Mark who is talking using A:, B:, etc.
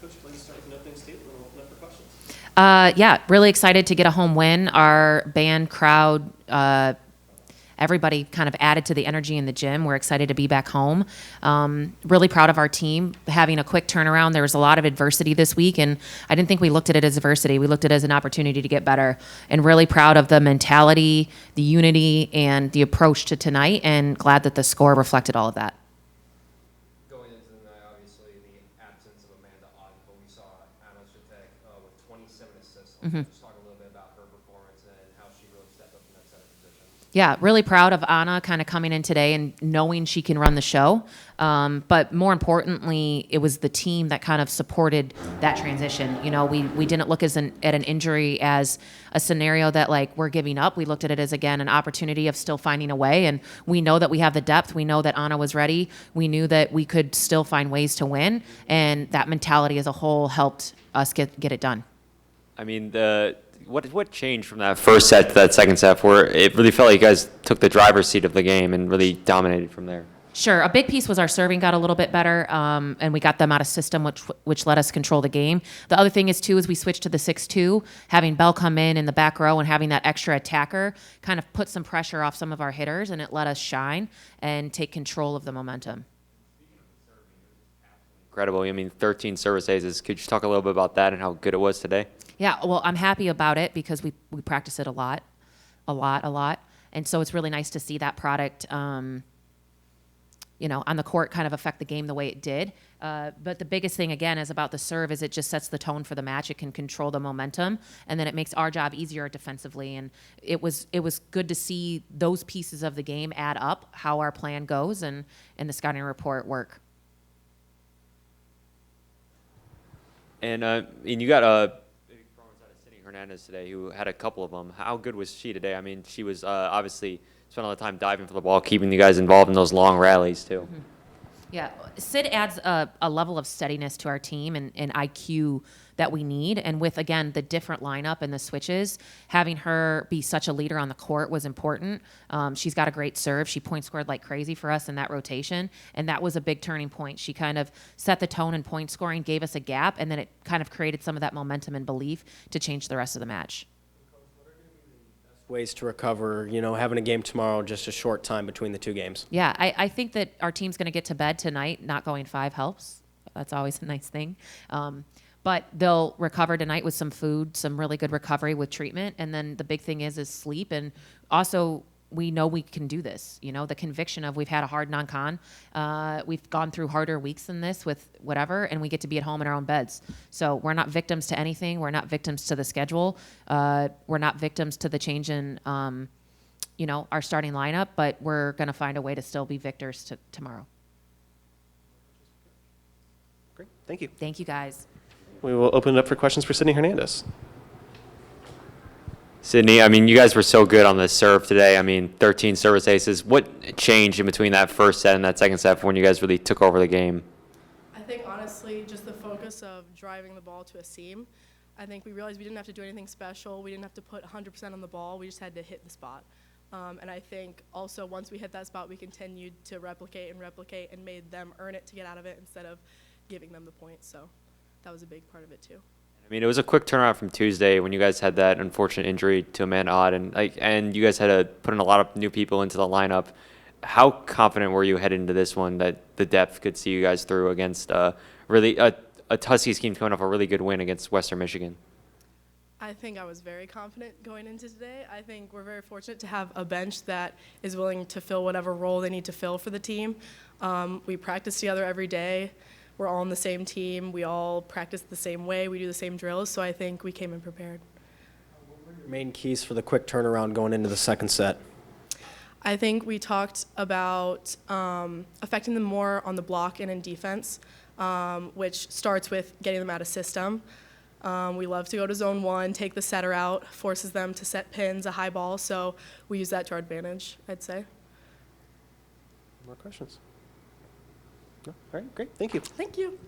A: Coach, I'd like to start with an opening statement, and we'll open up for questions.
B: Yeah, really excited to get a home win. Our band, crowd, everybody kind of added to the energy in the gym. We're excited to be back home. Really proud of our team having a quick turnaround. There was a lot of adversity this week, and I didn't think we looked at it as adversity. We looked at it as an opportunity to get better. And really proud of the mentality, the unity, and the approach to tonight, and glad that the score reflected all of that.
C: Going into the night, obviously, the absence of Amanda Otten, but we saw Anna Shatek with 27 assists. Just talk a little bit about her performance and how she really stepped up in that center position.
B: Yeah, really proud of Anna kind of coming in today and knowing she can run the show. But more importantly, it was the team that kind of supported that transition. You know, we didn't look at an injury as a scenario that, like, we're giving up. We looked at it as, again, an opportunity of still finding a way. And we know that we have the depth. We know that Anna was ready. We knew that we could still find ways to win. And that mentality as a whole helped us get it done.
D: I mean, what changed from that first set to that second set where it really felt like you guys took the driver's seat of the game and really dominated from there?
B: Sure. A big piece was our serving got a little bit better, and we got them out of system, which let us control the game. The other thing is, too, is we switched to the 6-2, having Bell come in the back row and having that extra attacker kind of put some pressure off some of our hitters, and it let us shine and take control of the momentum.
D: Incredible. I mean, 13 service aces. Could you talk a little bit about that and how good it was today?
B: Yeah, well, I'm happy about it because we practice it a lot. And so it's really nice to see that product, on the court kind of affect the game the way it did. But the biggest thing, again, is about the serve is it just sets the tone for the match. It can control the momentum, and then it makes our job easier defensively. And it was good to see those pieces of the game add up, how our plan goes, and the scouting report work.
D: And you got a big performance out of Hernandez today, who had a couple of them. How good was she today? I mean, she was obviously spent all the time diving for the ball, keeping you guys involved in those long rallies too.
B: Mm-hmm. Yeah, Sid adds a level of steadiness to our team and IQ that we need. And with, again, the different lineup and the switches, having her be such a leader on the court was important. She's got a great serve. She point scored like crazy for us in that rotation, and that was a big turning point. She kind of set the tone in point scoring, gave us a gap, and then it kind of created some of that momentum and belief to change the rest of the match.
A: Ways to recover, having a game tomorrow, just a short time between the two games.
B: Yeah, I think that our team's going to get to bed tonight. Not going 5 helps. That's always a nice thing. But they'll recover tonight with some food, some really good recovery with treatment. And then the big thing is sleep. And also, we know we can do this. The conviction of we've had a hard non-con. We've gone through harder weeks than this with whatever, and we get to be at home in our own beds. So we're not victims to anything. We're not victims to the schedule. We're not victims to the change in, our starting lineup, but we're going to find a way to still be victors tomorrow.
A: Great. Thank you.
B: Thank you, guys.
A: We will open it up for questions for Sydney Hernandez.
D: Sydney, I mean, you guys were so good on the serve today. I mean, 13 service aces. What changed in between that first set and that second set when you guys really took over the game?
E: I think, honestly, just the focus of driving the ball to a seam. I think we realized we didn't have to do anything special. We didn't have to put 100% on the ball. We just had to hit the spot. And I think also once we hit that spot, we continued to replicate and made them earn it to get out of it instead of giving them the points. So that was a big part of it, too.
D: I mean, it was a quick turnaround from Tuesday when you guys had that unfortunate injury to Amanda Odd, and you guys had to put in a lot of new people into the lineup. How confident were you heading into this one that the depth could see you guys through against really a Huskies team coming off a really good win against Western Michigan?
E: I think I was very confident going into today. I think we're very fortunate to have a bench that is willing to fill whatever role they need to fill for the team. We practice together every day. We're all on the same team. We all practice the same way. We do the same drills, so I think we came in prepared.
A: What were your main keys for the quick turnaround going into the second set?
E: I think we talked about affecting them more on the block and in defense, which starts with getting them out of system. We love to go to zone 1, take the setter out, forces them to set pins, a high ball, so we use that to our advantage, I'd say.
A: More questions? No? All right, great. Thank you.
E: Thank you.